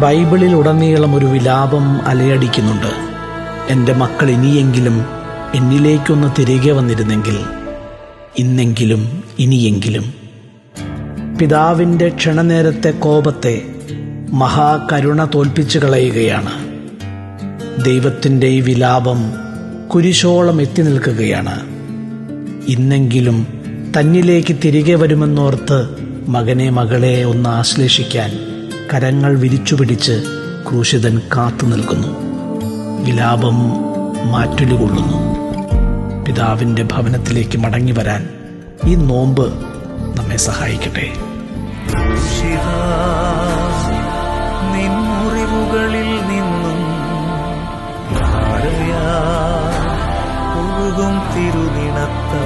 ബൈബിളിൽ ഉടനീളം ഒരു വിലാപം അലയടിക്കുന്നുണ്ട്. എൻ്റെ മക്കൾ ഇനിയെങ്കിലും എന്നിലേക്കൊന്ന് തിരികെ വന്നിരുന്നെങ്കിൽ, ഇന്നെങ്കിലും ഇനിയെങ്കിലും. പിതാവിൻ്റെ ക്ഷണനേരത്തെ കോപത്തെ മഹാകരുണ തോൽപ്പിച്ചു കളയുകയാണ്. ദൈവത്തിൻ്റെ ഈ വിലാപം കുരിശോളം എത്തി നിൽക്കുകയാണ്. ഇന്നെങ്കിലും തന്നിലേക്ക് തിരികെ വരുമെന്നോർത്ത് മകനെ മകളെ ഒന്ന് ആശ്ലേഷിക്കാൻ കരങ്ങൾ വിരിച്ചുപിടിച്ച് ക്രൂശിതൻ കാത്തു നിൽക്കുന്നു. വിലാപം മാറ്റൊലി കൊള്ളുന്നു. പിതാവിൻ്റെ ഭവനത്തിലേക്ക് മടങ്ങി വരാൻ ഈ നോമ്പ് നമ്മെ സഹായിക്കട്ടെ. നിൻ മുറിവുകളിൽ നിന്നും ഒഴുകും തിരുനിണത്താ